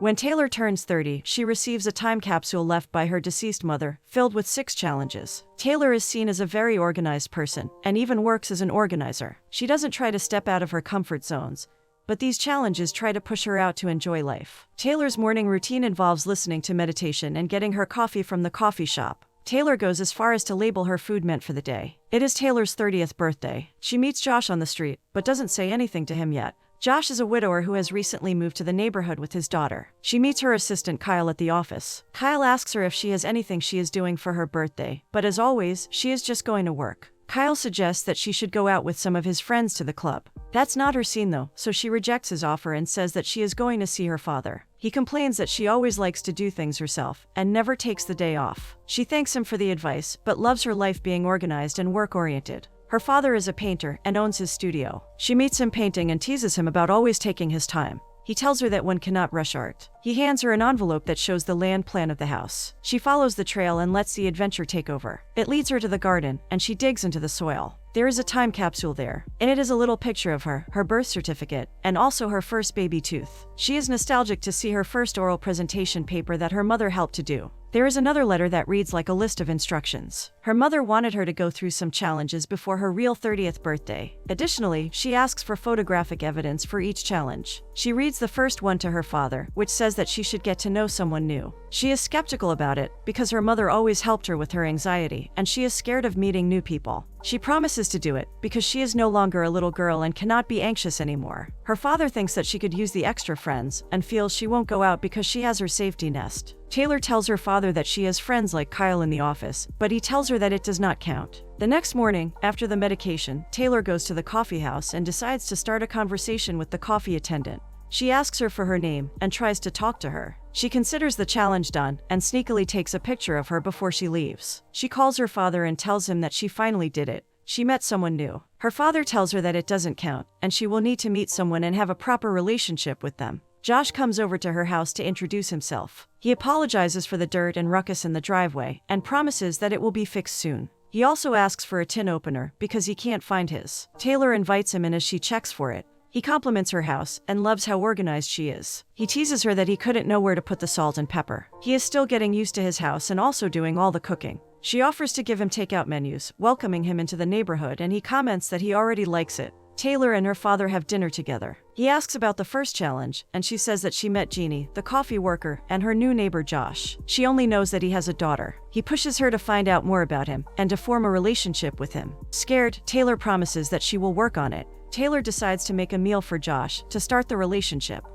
When Taylor turns 30, she receives a time capsule left by her deceased mother, filled with 6 challenges. Taylor is seen as a very organized person, and even works as an organizer. She doesn't try to step out of her comfort zones, but these challenges try to push her out to enjoy life. Taylor's morning routine involves listening to meditation and getting her coffee from the coffee shop. Taylor goes as far as to label her food meant for the day. It is Taylor's 30th birthday. She meets Josh on the street, but doesn't say anything to him yet. Josh is a widower who has recently moved to the neighborhood with his daughter. She meets her assistant Kyle at the office. Kyle asks her if she has anything she is doing for her birthday, but as always, she is just going to work. Kyle suggests that she should go out with some of his friends to the club. That's not her scene though, so she rejects his offer and says that she is going to see her father. He complains that she always likes to do things herself and never takes the day off. She thanks him for the advice, but loves her life being organized and work-oriented. Her father is a painter and owns his studio. She meets him painting and teases him about always taking his time. He tells her that one cannot rush art. He hands her an envelope that shows the land plan of the house. She follows the trail and lets the adventure take over. It leads her to the garden, and she digs into the soil. There is a time capsule there. In it is a little picture of her birth certificate, and also her first baby tooth. She is nostalgic to see her first oral presentation paper that her mother helped to do. There is another letter that reads like a list of instructions. Her mother wanted her to go through some challenges before her real 30th birthday. Additionally, she asks for photographic evidence for each challenge. She reads the first one to her father, which says that she should get to know someone new. She is skeptical about it because her mother always helped her with her anxiety, and she is scared of meeting new people. She promises to do it because she is no longer a little girl and cannot be anxious anymore. Her father thinks that she could use the extra friends and feels she won't go out because she has her safety nest. Taylor tells her father that she has friends like Kyle in the office, but he tells her that it does not count. The next morning, after the medication, Taylor goes to the coffee house and decides to start a conversation with the coffee attendant. She asks her for her name and tries to talk to her. She considers the challenge done and sneakily takes a picture of her before she leaves. She calls her father and tells him that she finally did it. She met someone new. Her father tells her that it doesn't count, and she will need to meet someone and have a proper relationship with them. Josh comes over to her house to introduce himself. He apologizes for the dirt and ruckus in the driveway and promises that it will be fixed soon. He also asks for a tin opener because he can't find his. Taylor invites him in as she checks for it. He compliments her house and loves how organized she is. He teases her that he couldn't know where to put the salt and pepper. He is still getting used to his house and also doing all the cooking. She offers to give him takeout menus, welcoming him into the neighborhood, and he comments that he already likes it. Taylor and her father have dinner together. He asks about the first challenge, and she says that she met Jeannie, the coffee worker, and her new neighbor Josh. She only knows that he has a daughter. He pushes her to find out more about him and to form a relationship with him. Scared, Taylor promises that she will work on it. Taylor decides to make a meal for Josh to start the relationship.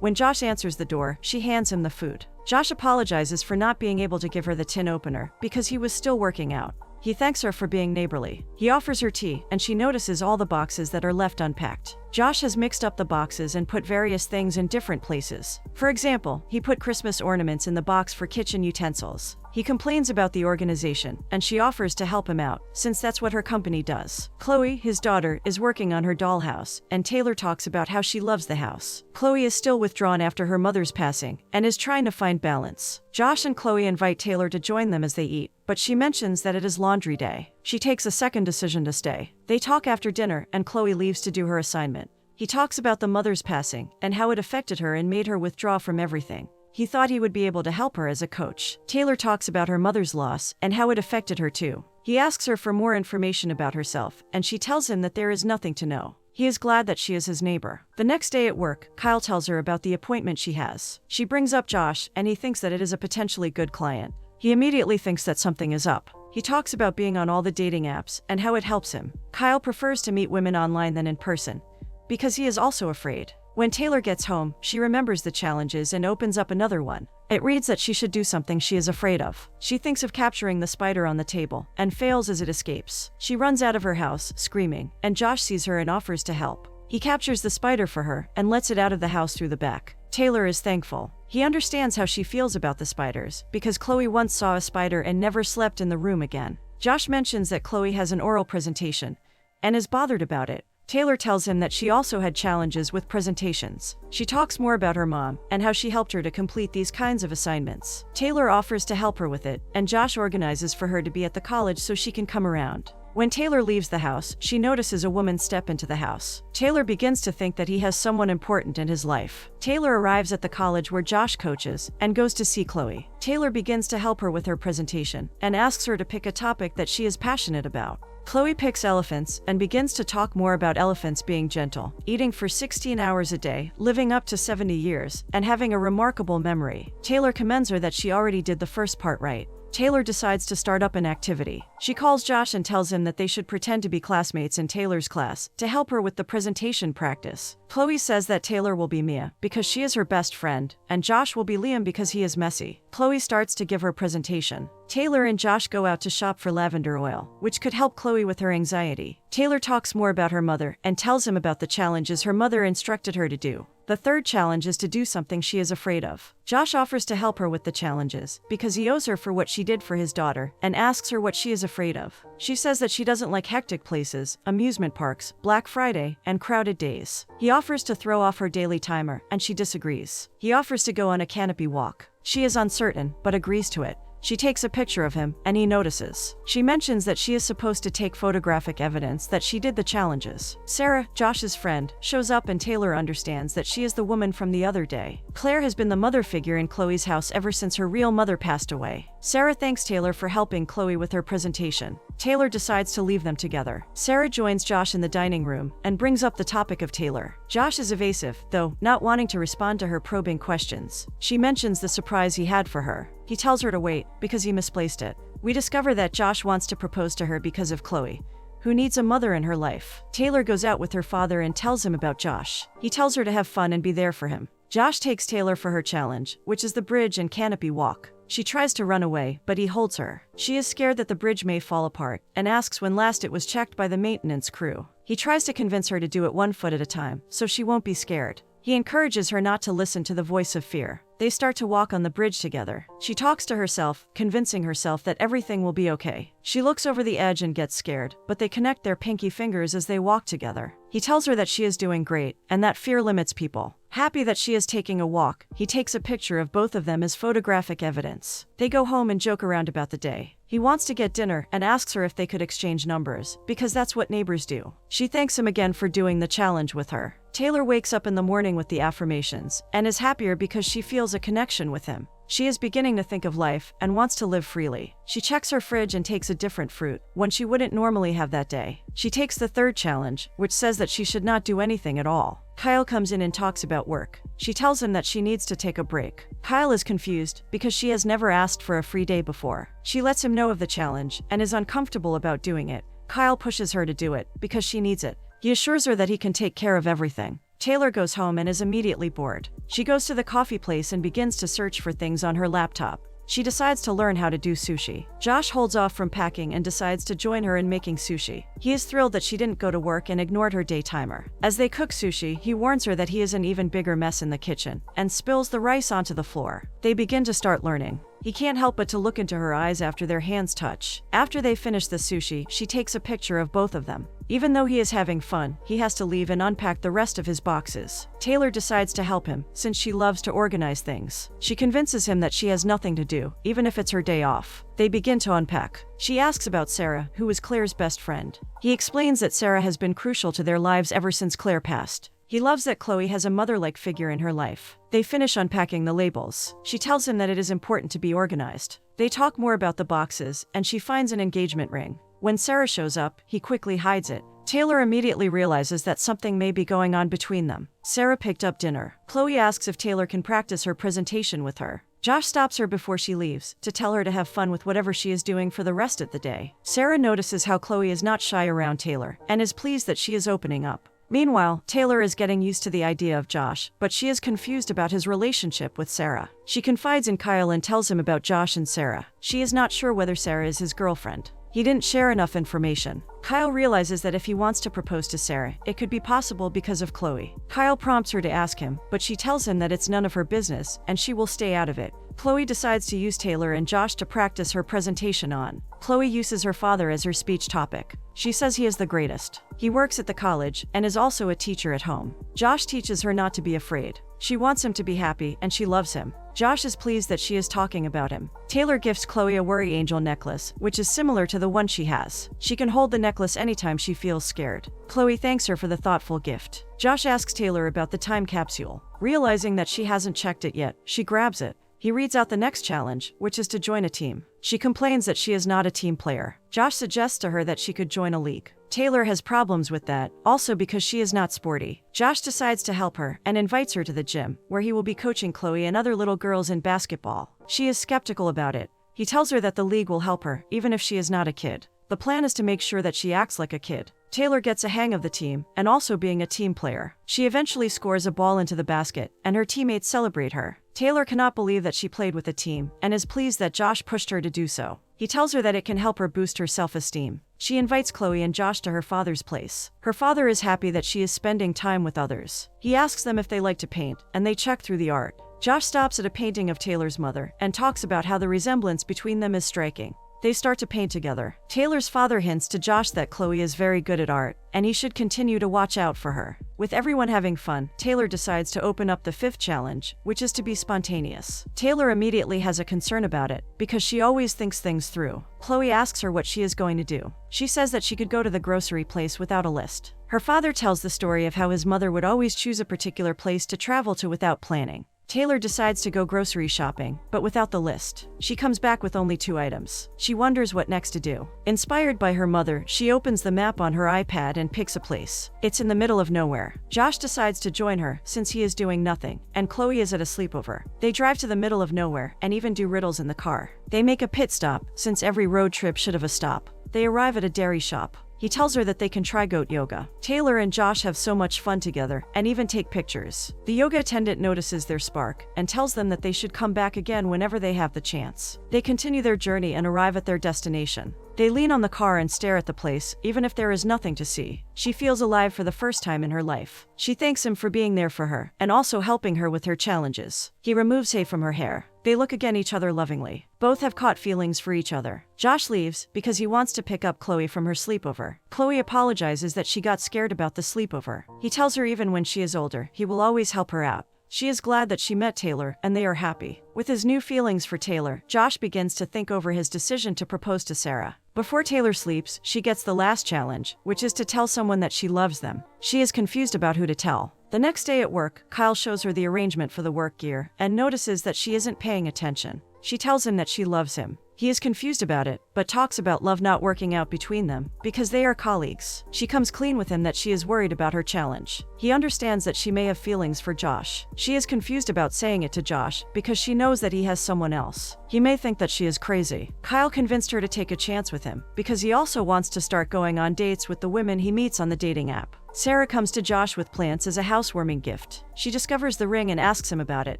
When Josh answers the door, she hands him the food. Josh apologizes for not being able to give her the tin opener because he was still working out. He thanks her for being neighborly. He offers her tea, and she notices all the boxes that are left unpacked. Josh has mixed up the boxes and put various things in different places. For example, he put Christmas ornaments in the box for kitchen utensils. He complains about the organization, and she offers to help him out, since that's what her company does. Chloe, his daughter, is working on her dollhouse, and Taylor talks about how she loves the house. Chloe is still withdrawn after her mother's passing, and is trying to find balance. Josh and Chloe invite Taylor to join them as they eat, but she mentions that it is laundry day. She takes a second decision to stay. They talk after dinner, and Chloe leaves to do her assignment. He talks about the mother's passing, and how it affected her and made her withdraw from everything. He thought he would be able to help her as a coach. Taylor talks about her mother's loss and how it affected her too. He asks her for more information about herself, and she tells him that there is nothing to know. He is glad that she is his neighbor. The next day at work, Kyle tells her about the appointment she has. She brings up Josh, and he thinks that it is a potentially good client. He immediately thinks that something is up. He talks about being on all the dating apps and how it helps him. Kyle prefers to meet women online than in person, because he is also afraid. When Taylor gets home, she remembers the challenges and opens up another one. It reads that she should do something she is afraid of. She thinks of capturing the spider on the table, and fails as it escapes. She runs out of her house, screaming, and Josh sees her and offers to help. He captures the spider for her and lets it out of the house through the back. Taylor is thankful. He understands how she feels about the spiders, because Chloe once saw a spider and never slept in the room again. Josh mentions that Chloe has an oral presentation, and is bothered about it. Taylor tells him that she also had challenges with presentations. She talks more about her mom and how she helped her to complete these kinds of assignments. Taylor offers to help her with it, and Josh organizes for her to be at the college so she can come around. When Taylor leaves the house, she notices a woman step into the house. Taylor begins to think that he has someone important in his life. Taylor arrives at the college where Josh coaches and goes to see Chloe. Taylor begins to help her with her presentation and asks her to pick a topic that she is passionate about. Chloe picks elephants and begins to talk more about elephants being gentle, eating for 16 hours a day, living up to 70 years, and having a remarkable memory. Taylor commends her that she already did the first part right. Taylor decides to start up an activity. She calls Josh and tells him that they should pretend to be classmates in Taylor's class to help her with the presentation practice. Chloe says that Taylor will be Mia because she is her best friend, and Josh will be Liam because he is messy. Chloe starts to give her presentation. Taylor and Josh go out to shop for lavender oil, which could help Chloe with her anxiety. Taylor talks more about her mother and tells him about the challenges her mother instructed her to do. The third challenge is to do something she is afraid of. Josh offers to help her with the challenges because he owes her for what she did for his daughter and asks her what she is afraid of. She says that she doesn't like hectic places, amusement parks, Black Friday, and crowded days. He offers to throw off her daily timer, and she disagrees. He offers to go on a canopy walk. She is uncertain, but agrees to it. She takes a picture of him, and he notices. She mentions that she is supposed to take photographic evidence that she did the challenges. Sarah, Josh's friend, shows up and Taylor understands that she is the woman from the other day. Claire has been the mother figure in Chloe's house ever since her real mother passed away. Sarah thanks Taylor for helping Chloe with her presentation. Taylor decides to leave them together. Sarah joins Josh in the dining room and brings up the topic of Taylor. Josh is evasive, though, not wanting to respond to her probing questions. She mentions the surprise he had for her. He tells her to wait, because he misplaced it. We discover that Josh wants to propose to her because of Chloe, who needs a mother in her life. Taylor goes out with her father and tells him about Josh. He tells her to have fun and be there for him. Josh takes Taylor for her challenge, which is the bridge and canopy walk. She tries to run away, but he holds her. She is scared that the bridge may fall apart, and asks when last it was checked by the maintenance crew. He tries to convince her to do it 1 foot at a time, so she won't be scared. He encourages her not to listen to the voice of fear. They start to walk on the bridge together. She talks to herself, convincing herself that everything will be okay. She looks over the edge and gets scared, but they connect their pinky fingers as they walk together. He tells her that she is doing great, and that fear limits people. Happy that she is taking a walk, he takes a picture of both of them as photographic evidence. They go home and joke around about the day. He wants to get dinner and asks her if they could exchange numbers, because that's what neighbors do. She thanks him again for doing the challenge with her. Taylor wakes up in the morning with the affirmations, and is happier because she feels a connection with him. She is beginning to think of life and wants to live freely. She checks her fridge and takes a different fruit, one she wouldn't normally have that day. She takes the third challenge, which says that she should not do anything at all. Kyle comes in and talks about work. She tells him that she needs to take a break. Kyle is confused because she has never asked for a free day before. She lets him know of the challenge and is uncomfortable about doing it. Kyle pushes her to do it because she needs it. He assures her that he can take care of everything. Taylor goes home and is immediately bored. She goes to the coffee place and begins to search for things on her laptop. She decides to learn how to do sushi. Josh holds off from packing and decides to join her in making sushi. He is thrilled that she didn't go to work and ignored her day timer. As they cook sushi, he warns her that he is an even bigger mess in the kitchen, and spills the rice onto the floor. They begin to start learning. He can't help but to look into her eyes after their hands touch. After they finish the sushi, she takes a picture of both of them. Even though he is having fun, he has to leave and unpack the rest of his boxes. Taylor decides to help him, since she loves to organize things. She convinces him that she has nothing to do, even if it's her day off. They begin to unpack. She asks about Sarah, who is Claire's best friend. He explains that Sarah has been crucial to their lives ever since Claire passed. He loves that Chloe has a mother-like figure in her life. They finish unpacking the labels. She tells him that it is important to be organized. They talk more about the boxes, and she finds an engagement ring. When Sarah shows up, he quickly hides it. Taylor immediately realizes that something may be going on between them. Sarah picked up dinner. Chloe asks if Taylor can practice her presentation with her. Josh stops her before she leaves, to tell her to have fun with whatever she is doing for the rest of the day. Sarah notices how Chloe is not shy around Taylor, and is pleased that she is opening up. Meanwhile, Taylor is getting used to the idea of Josh, but she is confused about his relationship with Sarah. She confides in Kyle and tells him about Josh and Sarah. She is not sure whether Sarah is his girlfriend. He didn't share enough information. Kyle realizes that if he wants to propose to Sarah, it could be possible because of Chloe. Kyle prompts her to ask him, but she tells him that it's none of her business, and she will stay out of it. Chloe decides to use Taylor and Josh to practice her presentation on. Chloe uses her father as her speech topic. She says he is the greatest. He works at the college and is also a teacher at home. Josh teaches her not to be afraid. She wants him to be happy and she loves him. Josh is pleased that she is talking about him. Taylor gifts Chloe a worry angel necklace, which is similar to the one she has. She can hold the necklace anytime she feels scared. Chloe thanks her for the thoughtful gift. Josh asks Taylor about the time capsule. Realizing that she hasn't checked it yet, she grabs it. He reads out the next challenge, which is to join a team. She complains that she is not a team player. Josh suggests to her that she could join a league. Taylor has problems with that, also because she is not sporty. Josh decides to help her and invites her to the gym, where he will be coaching Chloe and other little girls in basketball. She is skeptical about it. He tells her that the league will help her, even if she is not a kid. The plan is to make sure that she acts like a kid. Taylor gets a hang of the team, and also being a team player. She eventually scores a ball into the basket, and her teammates celebrate her. Taylor cannot believe that she played with the team, and is pleased that Josh pushed her to do so. He tells her that it can help her boost her self-esteem. She invites Chloe and Josh to her father's place. Her father is happy that she is spending time with others. He asks them if they like to paint, and they check through the art. Josh stops at a painting of Taylor's mother, and talks about how the resemblance between them is striking. They start to paint together. Taylor's father hints to Josh that Chloe is very good at art, and he should continue to watch out for her. With everyone having fun, Taylor decides to open up the 5th challenge, which is to be spontaneous. Taylor immediately has a concern about it, because she always thinks things through. Chloe asks her what she is going to do. She says that she could go to the grocery place without a list. Her father tells the story of how his mother would always choose a particular place to travel to without planning. Taylor decides to go grocery shopping, but without the list. She comes back with only 2 items. She wonders what next to do. Inspired by her mother, she opens the map on her iPad and picks a place. It's in the middle of nowhere. Josh decides to join her, since he is doing nothing, and Chloe is at a sleepover. They drive to the middle of nowhere, and even do riddles in the car. They make a pit stop, since every road trip should have a stop. They arrive at a dairy shop. He tells her that they can try goat yoga. Taylor and Josh have so much fun together, and even take pictures. The yoga attendant notices their spark, and tells them that they should come back again whenever they have the chance. They continue their journey and arrive at their destination. They lean on the car and stare at the place, even if there is nothing to see. She feels alive for the first time in her life. She thanks him for being there for her, and also helping her with her challenges. He removes hay from her hair. They look again each other lovingly. Both have caught feelings for each other. Josh leaves, because he wants to pick up Chloe from her sleepover. Chloe apologizes that she got scared about the sleepover. He tells her even when she is older, he will always help her out. She is glad that she met Taylor, and they are happy. With his new feelings for Taylor, Josh begins to think over his decision to propose to Sarah. Before Taylor sleeps, she gets the last challenge, which is to tell someone that she loves them. She is confused about who to tell. The next day at work, Kyle shows her the arrangement for the work gear, and notices that she isn't paying attention. She tells him that she loves him. He is confused about it, but talks about love not working out between them, because they are colleagues. She comes clean with him that she is worried about her challenge. He understands that she may have feelings for Josh. She is confused about saying it to Josh, because she knows that he has someone else. He may think that she is crazy. Kyle convinced her to take a chance with him, because he also wants to start going on dates with the women he meets on the dating app. Sarah comes to Josh with plants as a housewarming gift. She discovers the ring and asks him about it,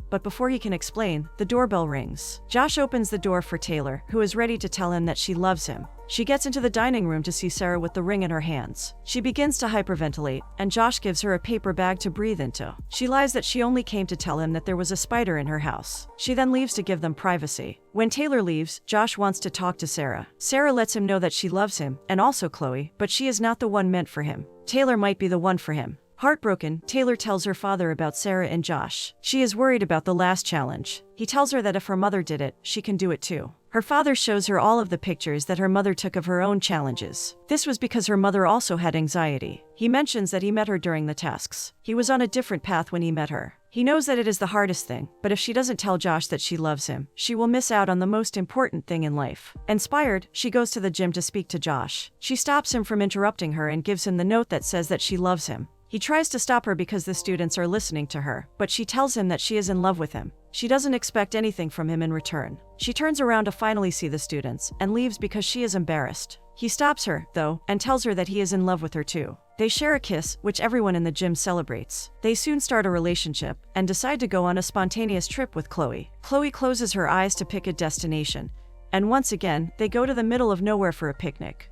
but before he can explain, the doorbell rings. Josh opens the door for Taylor, who is ready to tell him that she loves him. She gets into the dining room to see Sarah with the ring in her hands. She begins to hyperventilate, and Josh gives her a paper bag to breathe into. She lies that she only came to tell him that there was a spider in her house. She then leaves to give them privacy. When Taylor leaves, Josh wants to talk to Sarah. Sarah lets him know that she loves him, and also Chloe, but she is not the one meant for him. Taylor might be the one for him. Heartbroken, Taylor tells her father about Sarah and Josh. She is worried about the last challenge. He tells her that if her mother did it, she can do it too. Her father shows her all of the pictures that her mother took of her own challenges. This was because her mother also had anxiety. He mentions that he met her during the tasks. He was on a different path when he met her. He knows that it is the hardest thing, but if she doesn't tell Josh that she loves him, she will miss out on the most important thing in life. Inspired, she goes to the gym to speak to Josh. She stops him from interrupting her and gives him the note that says that she loves him. He tries to stop her because the students are listening to her, but she tells him that she is in love with him. She doesn't expect anything from him in return. She turns around to finally see the students, and leaves because she is embarrassed. He stops her, though, and tells her that he is in love with her too. They share a kiss, which everyone in the gym celebrates. They soon start a relationship, and decide to go on a spontaneous trip with Chloe. Chloe closes her eyes to pick a destination, and once again, they go to the middle of nowhere for a picnic.